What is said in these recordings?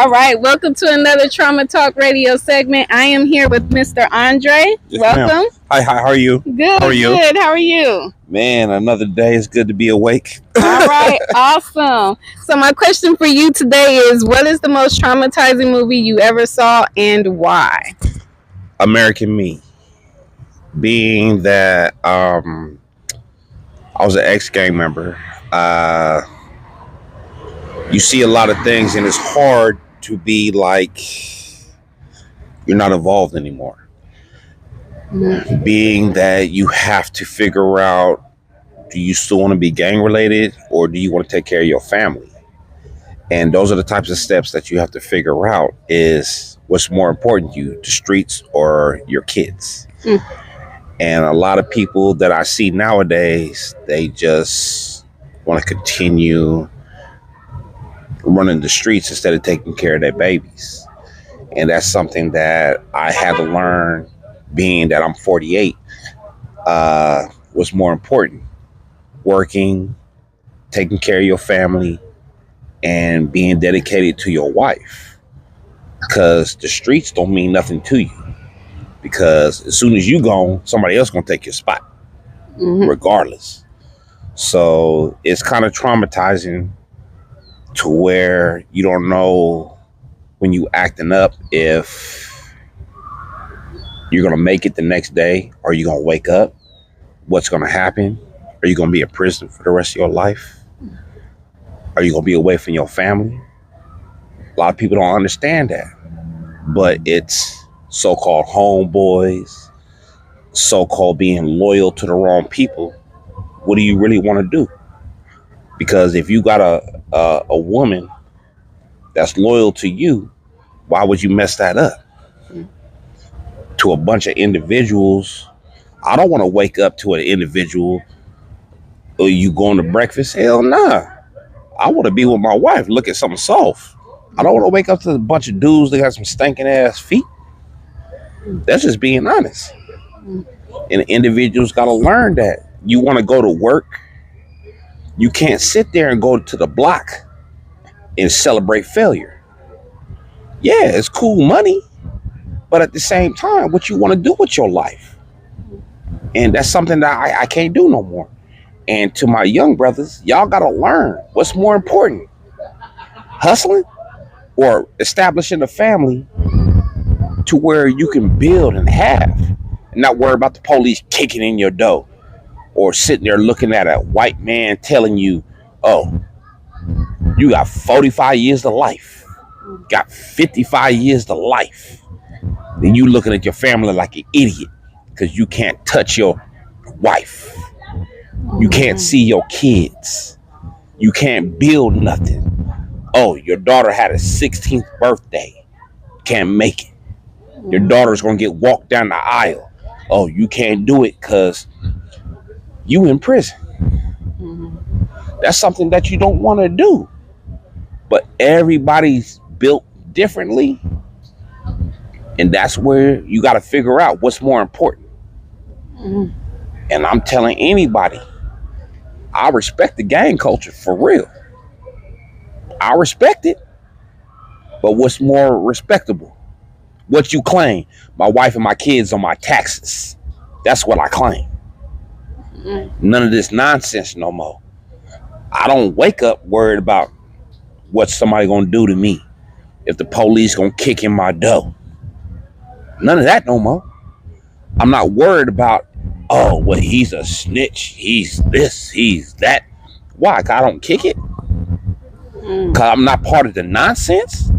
All right, welcome to another Trauma Talk radio segment. I am here with Mr. Andre. Yes, welcome. Ma'am. Hi, how are you? Good, How are you? good. How are you? Man, another day. It's good to be awake. All right, awesome. So my question for you today is, what is the most traumatizing movie you ever saw and why? American Me. Being that I was an ex-gang member, you see a lot of things and it's hard to be like you're not involved anymore. Mm-hmm. Being that you have to figure out, do you still want to be gang related or do you want to take care of your family? And those are the types of steps that you have to figure out, is what's more important to you, the streets or your kids. And a lot of people that I see nowadays, they just want to continue running the streets instead of taking care of their babies. And that's something that I had to learn, being that I'm 48, what's more important: working, taking care of your family, and being dedicated to your wife. Because the streets don't mean nothing to you. Because as soon as you gone, somebody else gonna take your spot, regardless. So it's kind of traumatizing to where you don't know when you acting up if you're gonna make it the next day, or you're gonna wake up. What's gonna happen? Are you gonna be in prison for the rest of your life? Are you gonna be away from your family? A lot of people don't understand that, but it's so-called homeboys, so-called being loyal to the wrong people. What do you really want to do? Because if you got a woman that's loyal to you, why would you mess that up? To a bunch of individuals, I don't want to wake up to an individual, or you going to breakfast? Hell nah. I want to be with my wife, look at something soft. I don't want to wake up to a bunch of dudes that got some stinking ass feet. That's just being honest. And individuals got to learn that. You want to go to work, you can't sit there and go to the block and celebrate failure. Yeah, it's cool money, but at the same time, what you want to do with your life? And that's something that I can't do no more. And to my young brothers, y'all got to learn what's more important: hustling or establishing a family to where you can build and have, and not worry about the police kicking in your door, or sitting there looking at a white man telling you, oh, you got 45 years to life, got 55 years to life. Then you looking at your family like an idiot because you can't touch your wife. You can't see your kids. You can't build nothing. Oh, your daughter had a 16th birthday. Can't make it. Your daughter's going to get walked down the aisle. Oh, you can't do it because you in prison. That's something that you don't want to do. But everybody's built differently. And that's where you got to figure out what's more important. And I'm telling anybody, I respect the gang culture for real. I respect it. But what's more respectable? What you claim? My wife and my kids on my taxes. That's what I claim. None of this nonsense no more. I don't wake up worried about what somebody gonna do to me, if the police gonna kick in my door. None of that no more. I'm not worried about, oh, well, he's a snitch, he's this, he's that. Why? 'Cause I don't kick it? 'Cause I'm not part of the nonsense?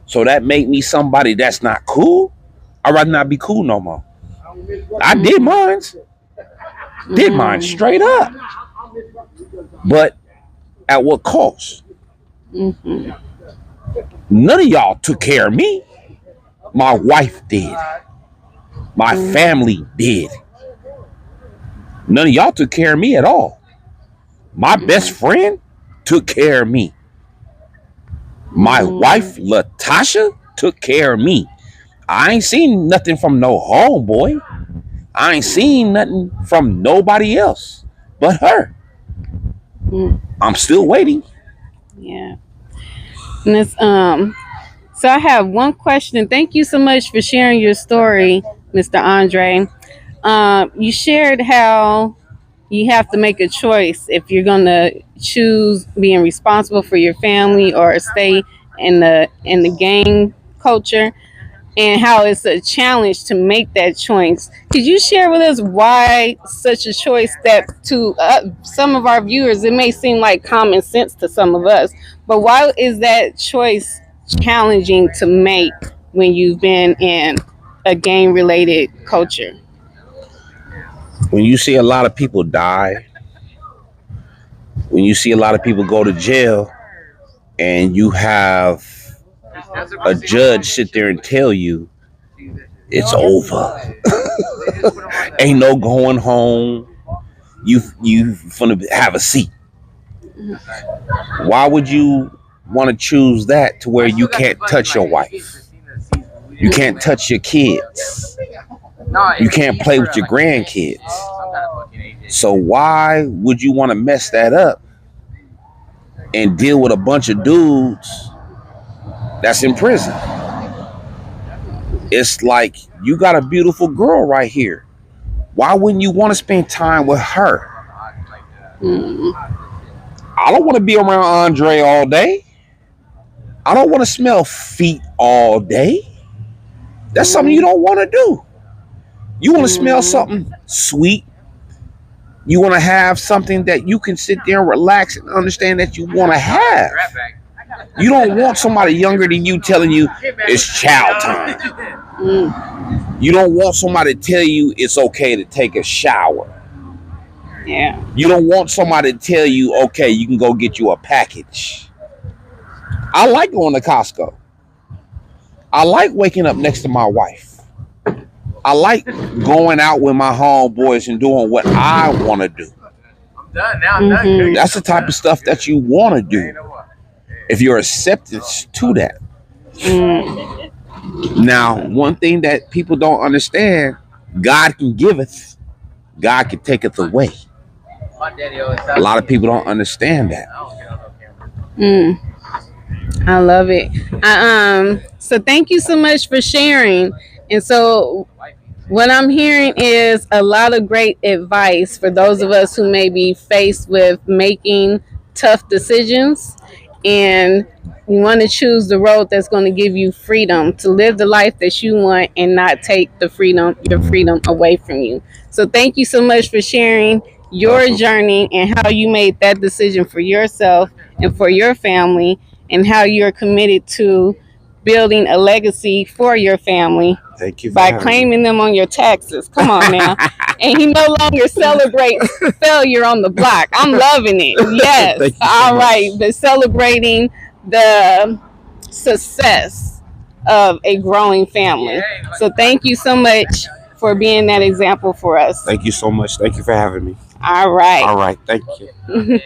So that make me somebody that's not cool? I'd rather not be cool no more. I did mine. Did mine straight up. But at what cost? None of y'all took care of me. My wife did. My family did. None of y'all took care of me at all. My best friend took care of me. My wife, Latasha, took care of me. I ain't seen nothing from no homeboy. I ain't seen nothing from nobody else but her. I'm still waiting. Yeah. And it's, so I have one question. Thank you so much for sharing your story, Mr. Andre. You shared how you have to make a choice if you're gonna choose being responsible for your family or stay in the gang culture, and how it's a challenge to make that choice. Could you share with us why such a choice that to some of our viewers it may seem like common sense to some of us, but why is that choice challenging to make when you've been in a gang related culture? When you see a lot of people die, when you see a lot of people go to jail, and you have a judge sit there and tell you it's over, ain't no going home. You finna have a seat. Why would you want to choose that to where you can't touch your wife? You can't touch your kids. You can't play with your grandkids. So why would you want to mess that up and deal with a bunch of dudes that's in prison? It's like, you got a beautiful girl right here. Why wouldn't you want to spend time with her? I don't want to be around Andre all day. I don't want to smell feet all day. That's something you don't want to do. You want to smell something sweet. You want to have something that you can sit there and relax and understand that you want to have. You don't want somebody younger than you telling you it's chow time. You don't want somebody to tell you it's okay to take a shower. Yeah. You don't want somebody to tell you, okay, you can go get you a package. I like going to Costco. I like waking up next to my wife. I like going out with my homeboys and doing what I want to do. I'm done now. I'm done. That's the type of stuff that you want to do if you're accepted to that. Now, one thing that people don't understand, God can giveth, God can taketh away. A lot of people don't understand that. I love it. So thank you so much for sharing. And so what I'm hearing is a lot of great advice for those of us who may be faced with making tough decisions, and you want to choose the road that's going to give you freedom to live the life that you want and not take your freedom away from you. So thank you so much for sharing your journey and how you made that decision for yourself and for your family, and how you're committed to building a legacy for your family. Thank you by claiming them on your taxes. Come on now. And he no longer celebrates failure on the block. I'm loving it. Yes. All right. But celebrating the success of a growing family. So thank you so much for being that example for us. Thank you so much. Thank you for having me. All right. All right. Thank you.